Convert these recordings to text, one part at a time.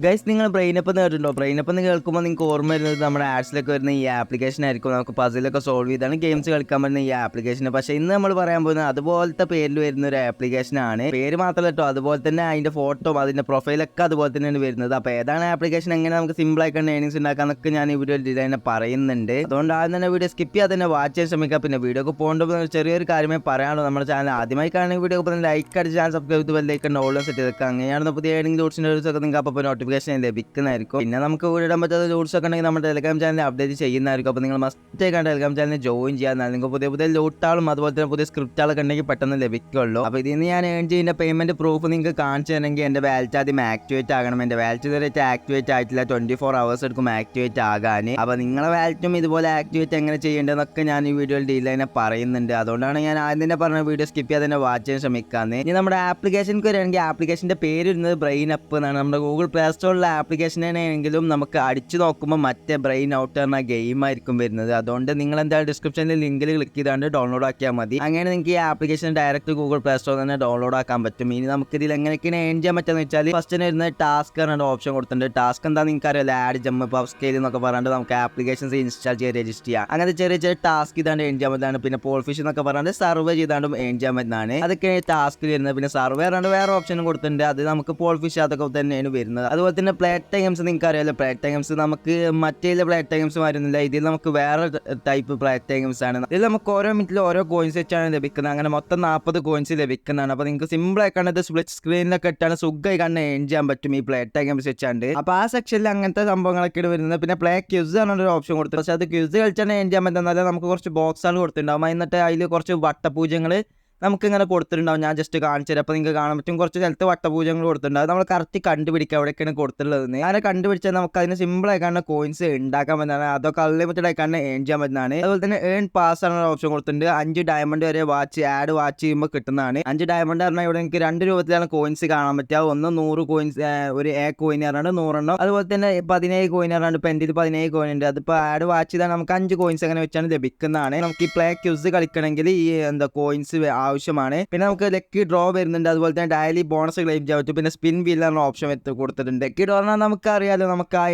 Guys, നിങ്ങൾ ബ്രെയിനപ്പ് കേട്ടിട്ടുണ്ടോ? ബ്രെയിനപ്പ് എന്ന് കേൾക്കുമ്പോൾ നിങ്ങൾക്ക് ഓർമ്മ വരുന്നത് നമ്മുടെ ആഡ്സിലൊക്കെ വരുന്ന ഈ ആപ്ലിക്കേഷൻ ആയിരിക്കും. നമുക്ക് പസിലൊക്കെ സോൾവ് ചെയ്താണ് ഗെയിംസ് കളിക്കാൻ പറ്റുന്ന ഈ ആപ്ലിക്കേഷൻ. പക്ഷേ ഇന്ന് നമ്മൾ പറയാൻ പോകുന്നത് അതുപോലത്തെ പേരിൽ വരുന്ന ഒരു ആപ്ലിക്കേഷൻ ആണ്. പേര് മാത്രമല്ല കേട്ടോ, അതുപോലെ തന്നെ അതിന്റെ ഫോട്ടോ അതിന്റെ പ്രൊഫൈലൊക്കെ അതുപോലെ തന്നെയാണ് വരുന്നത്. അപ്പോൾ ഏതാണ് ആപ്ലിക്കേഷൻ, എങ്ങനെ നമുക്ക് സിമ്പിൾ ആയിട്ട് ഏണിങ്സ് ഉണ്ടാക്കാന്നൊക്കെ ഞാൻ ഈ വീഡിയോ തന്നെ പറയുന്നുണ്ട്. അതുകൊണ്ട് ആദ്യം തന്നെ വീഡിയോ സ്കിപ്പ് ചെയ്യാതെ തന്നെ വാച്ച് ചെയ്യാൻ ശ്രമിക്കുക. പിന്നെ വീഡിയോ ഒക്കെ പോകേണ്ട ചെറിയൊരു കാര്യമേ പറയാനുള്ളൂ. നമ്മുടെ ചാനൽ ആദ്യമായി കാണുന്ന വീഡിയോ ഒക്കെ ലൈക്ക് അടിച്ച് ചാനൽ സബ്സ്ക്രൈബ് ചെയ്ത് ബെല്ലൈക്കൺ ഓൾ സെറ്റ് ചെയ്തൊക്കെ അങ്ങനെയാണ് പുതിയ ഏണിംഗ് ജോഡ്സിന്റെ ഒക്കെ നിങ്ങൾക്ക് അപ്പോൾ നോട്ടിഫിക്കേഷൻ ലഭിക്കുന്നതായിരിക്കും. പിന്നെ നമുക്ക് വീടിടാൻ പറ്റാത്ത ജോഡ്സ് ഒക്കെ ഉണ്ടെങ്കിൽ നമ്മുടെ ടെലിഗ്രാം ചാനൽ അപ്ഡേറ്റ് ചെയ്യുന്നതായിരിക്കും. അപ്പോൾ നിങ്ങൾ മസ്റ്റ് ആയിട്ട് ടെലിഗ്രാം ചാനൽ ജോയിൻ ചെയ്യാൻ നിങ്ങൾക്ക് പുതിയ ലോട്ടാളും അതുപോലെ തന്നെ പുതിയ സ്ക്രിപ്റ്റുകളൊക്കെ ഉണ്ടെങ്കിൽ പെട്ടെന്ന് ലഭിക്കുള്ളൂ. അപ്പോൾ ഇതിൽ നിന്ന് ഞാൻ ഏൺ ചെയ്യുന്ന പേയ്മെന്റ് പ്രൂഫ് നിങ്ങൾക്ക് കാണിച്ചു തരണമെങ്കിൽ എൻ്റെ വാലറ്റ് ആദ്യം ആക്ടിവേറ്റ് ആകണം. എൻ്റെ വാലറ്റ് ഇതുവരെ ആക്ടിവേറ്റ് ആയിട്ടില്ല. 24 hours എടുക്കും ആക്ടിവേറ്റ് ആകാൻ. അപ്പോൾ നിങ്ങളെ വാലറ്റും ഇതുപോലെ ആക്ടിവേറ്റ് എങ്ങനെ ചെയ്യേണ്ടതെന്നൊക്കെ ഞാൻ ഈ വീഡിയോയിൽ ഡീലൈനെ പറയുന്നുണ്ട്. അതുകൊണ്ടാണ് ഞാൻ ആദ്യം തന്നെ പറഞ്ഞ വീഡിയോ സ്കിപ്പ് ചെയ്യാതെ തന്നെ വാച്ച് ചെയ്യാൻ ശ്രമിക്കാന്ന്. ഇനി നമ്മുടെ ആപ്ലിക്കേഷനിലേക്ക് വരികയാണെങ്കിൽ ആപ്ലിക്കേഷൻ്റെ പേര് വരുന്നത് ബ്രെയിനപ്പ് എന്നാണ്. നമ്മുടെ ഗൂഗിൾ പ്ലേ സ്റ്റോറിലെ ആപ്ലിക്കേഷനാണെങ്കിലും നമുക്ക് അടിച്ചു നോക്കുമ്പോൾ മറ്റേ ബ്രെയിൻ ഔട്ട് എന്ന ഗെയിം ആയിരിക്കും വരുന്നത്. അതുകൊണ്ട് നിങ്ങൾ എന്തായാലും ഡിസ്ക്രിപ്ഷനിൽ ലിങ്കിൽ ക്ലിക്ക് ചെയ്താണ്ട് ഡൗൺലോഡ് ആക്കിയാൽ മതി. അങ്ങനെ നിങ്ങൾക്ക് ഈ ആപ്ലിക്കേഷൻ ഡയറക്റ്റ് ഗൂഗിൾ പ്ലേ സ്റ്റോറിൽ തന്നെ ഡൗൺലോഡ് ആക്കാൻ പറ്റും. ഇനി നമുക്ക് ഇതിൽ എങ്ങനെയൊക്കെയാണ് ഏൺ ചെയ്യാൻ പറ്റുക വെച്ചാൽ ഫസ്റ്റ് വരുന്നത് ടാസ്ക് എന്ന ഓപ്ഷൻ കൊടുത്തിട്ടുണ്ട്. ടാസ്ക് എന്താ നിങ്ങൾക്ക് അറിയാലോ, ആഡ് ജമ്പ് പവർ സ്കെയിൽ എന്നൊക്കെ പറഞ്ഞിട്ട് നമുക്ക് ആപ്ലിക്കേഷൻസ് ഇൻസ്റ്റാൾ ചെയ്ത് രജിസ്റ്റർ ചെയ്യാം. അങ്ങനത്തെ ചെറിയ ടാസ്ക് ചെയ്താണ്ട് ഏൺ ചെയ്യാൻ പറ്റുന്നതാണ്. പിന്നെ പോൾ ഫിഷ് എന്നൊക്കെ പറഞ്ഞിട്ട് സർവേ ചെയ്താണ്ടും ഏൺ ചെയ്യാൻ പറ്റുന്നതാണ്. അതൊക്കെ ടാസ്കിൽ വരുന്നത്. പിന്നെ സർവേ പറഞ്ഞിട്ട് വേറെ ഓപ്ഷനും കൊടുത്തിട്ടുണ്ട്. അത് നമുക്ക് പോൾ ഫിഷ് അതൊക്കെ തന്നെയാണ് വരുന്നത്. അതുപോലെ തന്നെ പ്ലേ ടൈംസ് നിങ്ങൾക്ക് അറിയാലോ, പ്ലേ ടൈംസ് നമുക്ക് മറ്റേ പ്ലേ ടൈംസ് വരുന്നില്ല. ഇതിൽ നമുക്ക് വേറെ ടൈപ്പ് പ്ലേ ടൈംസ് ആണ്. ഇതിൽ നമുക്ക് ഓരോ മിനിറ്റിൽ ഓരോ കോയിൻസ് വെച്ചാണ് ലഭിക്കുന്നത്. അങ്ങനെ മൊത്തം 40 കോയിൻസ് ലഭിക്കുന്നതാണ്. അപ്പോൾ നിങ്ങൾക്ക് സിമ്പിൾ ആയി കണ്ടത് സ്പ്ലിറ്റ് സ്ക്രീനിലൊക്കെ ഇട്ടാണ് സുഖമായി കണ്ട് ഏൺ ചെയ്യാൻ പറ്റും ഈ പ്ലേ ടൈംസ് വെച്ചാണ്ട്. അപ്പോൾ ആ സെക്ഷനിൽ അങ്ങനത്തെ സംഭവങ്ങളൊക്കെ വരുന്നത്. പിന്നെ പ്ലേ ക്യൂസ് എന്നൊരു ഓപ്ഷൻ കൊടുത്തു. പക്ഷേ അത് ക്യൂസ് കളിച്ചാണ് ഏൺ ചെയ്യാൻ പറ്റുന്നത്. നമുക്ക് കുറച്ച് ബോക്സാണ് കൊടുത്തിട്ടുണ്ടാവും. എന്നിട്ട് അതിൽ കുറച്ച് വട്ടപൂജ്യങ്ങൾ നമുക്കിങ്ങനെ കൊടുത്തിട്ടുണ്ടാവും. ഞാൻ ജസ്റ്റ് കാണിച്ചു തരാം. അപ്പോൾ നിങ്ങൾക്ക് കാണാൻ പറ്റും കുറച്ച് സ്ഥലത്ത് വട്ടപൂജകൾ കൊടുത്തിട്ടുണ്ട്. അത് നമ്മൾ കറക്റ്റ് കണ്ടുപിടിക്കുക എവിടെയൊക്കെയാണ് കൊടുത്തിട്ടുള്ളത്. അങ്ങനെ കണ്ടുപിടിച്ചാൽ നമുക്ക് അതിന് സിമ്പിൾ ആയിക്കാണ്ട് കോയിൻസ് ഉണ്ടാക്കാൻ പറ്റുന്നതാണ്. അതൊക്കെ അൺലിമിറ്റഡ് ആയിക്കാണ്ട് ഏൺ ചെയ്യാൻ പറ്റുന്നതാണ്. അതുപോലെ തന്നെ ഏൺ പാസ് എന്ന ഓപ്ഷൻ കൊടുത്തിട്ടുണ്ട്. 5 ഡയമണ്ട് വരെ ആഡ് വാച്ച് ചെയ്യുമ്പോൾ കിട്ടുന്നതാണ്. 5 ഡയമണ്ട് പറഞ്ഞാൽ ഇവിടെ എനിക്ക് 2 രൂപത്തിലാണ് കോയിൻസ് കാണാൻ പറ്റുക. ഒന്ന് 100 കോയിൻസ്, ഒരു കോയിൻ പറഞ്ഞാൽ 100 എണ്ണം. അതുപോലെ തന്നെ 17 കോയിൻ പറഞ്ഞാൽ ഇപ്പോൾ എൻ്റെ 17 കോയിൻ ഉണ്ട്. അതിപ്പോൾ ആഡ് വാച്ച് ചെയ്താൽ നമുക്ക് 5 കോയിൻസ് അങ്ങനെ വെച്ചാണ് ലഭിക്കുന്നതാണ്. നമുക്ക് ഈ പ്ലേ ക്യൂസ് കളിക്കണമെങ്കിൽ ഈ കോയിൻസ് ആവശ്യമാണ്. പിന്നെ നമുക്ക് ലക്കി ഡ്രോ വരുന്നുണ്ട്. അതുപോലെ തന്നെ ഡെയിലി ബോണസ് ക്ലെയിം ചെയ്യാൻ പറ്റും. പിന്നെ സ്പിൻ വീൽ എന്ന ഓപ്ഷൻ കൊടുത്തിട്ടുണ്ട്. ലക്കി ഡ്രോ പറഞ്ഞാൽ നമുക്ക് അറിയാലോ, നമുക്ക് ആ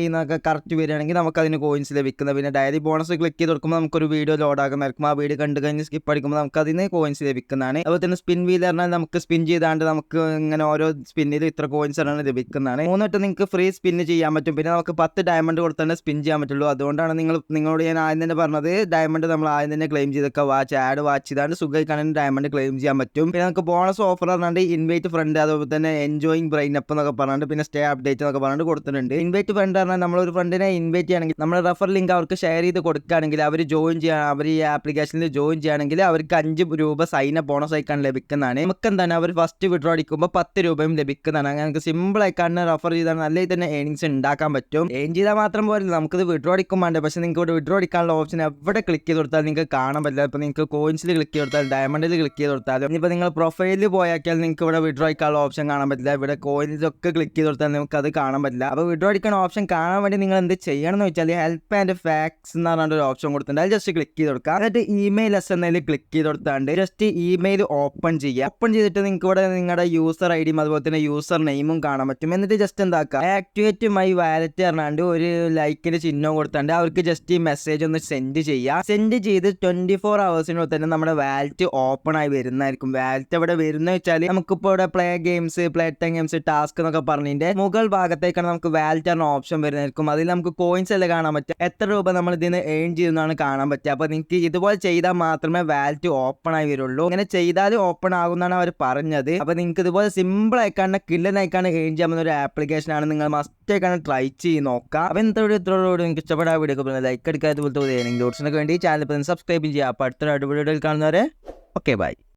എന്നൊക്കെ കറക്റ്റ് വരികയാണെങ്കിൽ നമുക്ക് അതിന് കോയിൻസ് ലഭിക്കുന്നത്. പിന്നെ ഡെയിലി ബോണസ് ക്ലിക്ക് ചെയ്ത് കൊടുക്കുമ്പോൾ നമുക്കൊരു വീഡിയോ ലോഡ് ആകുന്നതായിരിക്കും. ആ വീഡിയോ കണ്ടു കഴിഞ്ഞ് സ്കിപ്പ് അടിക്കുമ്പോൾ നമുക്ക് അതിന് കോയിൻസ് ലഭിക്കുന്നതാണ്. അതുപോലെ തന്നെ സ്പിൻ വീൽ പറഞ്ഞാൽ നമുക്ക് സ്പിൻ ചെയ്താണ്ട് നമുക്ക് ഇങ്ങനെ ഓരോ സ്പിന്നിൽ ഇത്ര കോയിൻസ് ആണ് ലഭിക്കുന്നതാണ്. 3 വട്ടം നിങ്ങൾക്ക് ഫ്രീ സ്പിൻ ചെയ്യാൻ പറ്റും. പിന്നെ നമുക്ക് 10 ഡയമണ്ട് കൊടുത്താൽ സ്പിൻ ചെയ്യാൻ പറ്റുള്ളൂ. അതുകൊണ്ടാണ് നിങ്ങളോട് ഞാൻ ആദ്യം തന്നെ പറഞ്ഞത് ഡയമണ്ട് നമ്മൾ ആദ്യം തന്നെ ക്ലെയിം ചെയ്തൊക്കെ ആഡ് വാച്ച് ചെയ്താണ്ട് സുഖമായി ഡയമണ്ട് ക്ലെയിം ചെയ്യാൻ പറ്റും. പിന്നെ നമുക്ക് ബോണസ് ഓഫർ പറഞ്ഞാണ്ട് ഇൻവൈറ്റ് ഫ്രണ്ട്, അതുപോലെ തന്നെ എൻജോയിങ് ബ്രെയിനപ്പ് എന്നൊക്കെ പറഞ്ഞിട്ട് പിന്നെ സ്റ്റേ അപ്ഡേറ്റ് എന്നൊക്കെ പറഞ്ഞിട്ട് കൊടുത്തിട്ടുണ്ട്. ഇൻവൈറ്റ് ഫ്രണ്ട് പറഞ്ഞാൽ നമ്മളൊരു ഫ്രണ്ടിനെ ഇൻവൈറ്റ് ചെയ്യണമെങ്കിൽ നമ്മൾ റെഫർ ലിങ്ക് അവർക്ക് ഷെയർ ചെയ്ത് കൊടുക്കുകയാണെങ്കിൽ അവർ ജോയിൻ ചെയ്യാൻ, അവർ ഈ ആപ്ലിക്കേഷനിൽ ജോയിൻ ചെയ്യുകയാണെങ്കിൽ അവർക്ക് 5 രൂപ സൈൻ അപ്പ് ബോണസ് ആയിക്കാണ് ലഭിക്കുന്നതാണ്. നമുക്ക് എന്താണ് അവർ ഫസ്റ്റ് വിഡ്രോ അടിക്കുമ്പോൾ 10 രൂപയും ലഭിക്കുന്നതാണ്. അങ്ങനെ നമുക്ക് സിമ്പിൾ ആയിക്കാണ് റെഫർ ചെയ്താൽ നല്ല തന്നെ ഏണിങ്സ് ഉണ്ടാക്കാൻ പറ്റും. ഏൺ ചെയ്താൽ മാത്രം പോലും നമുക്കത് വിഡ്രോ അടിക്കും വേണ്ട. പക്ഷേ നിങ്ങൾക്ക് ഇവിടെ വിഡ്രോ അടിക്കാനുള്ള ഓപ്ഷൻ എവിടെ ക്ലിക്ക് ചെയ്ത് കൊടുത്താൽ നിങ്ങൾക്ക് കാണാൻ പറ്റില്ല. ഇപ്പോൾ നിങ്ങൾക്ക് കോയിൻസിൽ ക്ലിക്ക് ചെയ്ത് കൊടുത്താൽ ഡയമണ്ടിൽ ക്ലിക്ക് ചെയ്ത് കൊടുത്താലും ഇനിയിപ്പോൾ നിങ്ങൾ പ്രൊഫൈലിൽ പോയാൽ നിങ്ങൾക്ക് ഇവിടെ വിഡ്രോ അടിക്കാനുള്ള ഓപ്ഷൻ കാണാൻ പറ്റില്ല. ഇവിടെ കോയിൻസൊക്കെ ക്ലിക്ക് ചെയ്ത് കൊടുത്താൽ നമുക്ക് അത് കാണാൻ പറ്റില്ല. അപ്പോൾ വിഡ്രോ അടിക്കുന്ന ഓപ്ഷൻ കാണാൻ വേണ്ടി നിങ്ങൾ എന്ത് ചെയ്യണം എന്ന് വെച്ചാൽ ഹെൽപ്പ് ആൻഡ് ഫാക്സ് എന്ന് പറഞ്ഞൊരു ഓപ്ഷൻ കൊടുത്തിട്ടുണ്ട്. അത് ജസ്റ്റ് ക്ലിക്ക് ചെയ്ത് കൊടുക്കുക. എന്നിട്ട് ഇമെയിൽ എസ് എന്നതിൽ ക്ലിക്ക് ചെയ്ത് കൊടുത്താണ്ട് ജസ്റ്റ് ഇമെയിൽ ഓപ്പൺ ചെയ്യുക. ഓപ്പൺ ചെയ്തിട്ട് നിങ്ങൾക്ക് ഇവിടെ നിങ്ങളുടെ യൂസർ ഐ ഡിയും അതുപോലെ തന്നെ യൂസർ നെയിമും കാണാൻ പറ്റും. എന്നിട്ട് ജസ്റ്റ് എന്താക്കുക, ആക്ടിവേറ്റ് മൈ വാലറ്റ് പറഞ്ഞാണ്ട് ഒരു ലൈക്കിന്റെ ചിഹ്നം കൊടുത്താണ്ട് അവർക്ക് ജസ്റ്റ് ഈ മെസ്സേജ് ഒന്ന് സെൻഡ് ചെയ്യുക. സെൻഡ് ചെയ്ത് 24 hours തന്നെ നമ്മുടെ വാലറ്റ് ഓപ്പൺ ആയി വരുന്നതായിരിക്കും. വാലറ്റ് എവിടെ വരുന്ന വെച്ചാൽ നമുക്കിപ്പോൾ ഇവിടെ play games, play time games, task എന്നൊക്കെ പറഞ്ഞതിന്റെ മുകൾ ഭാഗത്തേക്കാണ് നമുക്ക് വാലറ്റ് എന്ന ഓപ്ഷൻ വരുന്നതായിരിക്കും. അതിൽ നമുക്ക് കോയിൻസ് അല്ലേ കാണാൻ പറ്റുക, എത്ര രൂപ നമ്മൾ ഇതിന് ഏൺ ചെയ്യുന്നതാണ് കാണാൻ പറ്റുക. അപ്പോൾ നിങ്ങൾക്ക് ഇതുപോലെ ചെയ്താൽ മാത്രമേ വാലറ്റ് ഓപ്പൺ ആയി വരുള്ളൂ. ഇങ്ങനെ ചെയ്താൽ ഓപ്പൺ ആകുന്നതാണ് അവർ പറഞ്ഞത്. അപ്പോൾ നിങ്ങൾക്ക് ഇതുപോലെ സിമ്പിൾ ആയിക്കാണ് കില്ലനായിക്കാണ് ഏൺ ചെയ്യാൻ പറ്റുന്ന ഒരു ആപ്ലിക്കേഷൻ ആണ്. നിങ്ങൾ മസ്റ്റ് ആയിക്കാണ് ട്രൈ ചെയ്ത് നോക്കാം. അപ്പോൾ ഇത്രയോട് നിങ്ങൾക്ക് ഇഷ്ടപ്പെട്ട വീഡിയോ ലൈക്ക് അടിക്കാതെ പോലത്തെ ഏണിംഗ് ജോഡ്സിനൊക്കെ വേണ്ടി ചാനൽ സബ്സ്ക്രൈബ് ചെയ്യുക. അപ്പോൾ അടുത്ത വീഡിയോയിൽ കാണുന്നവരെ ഓക്കെ ബൈ.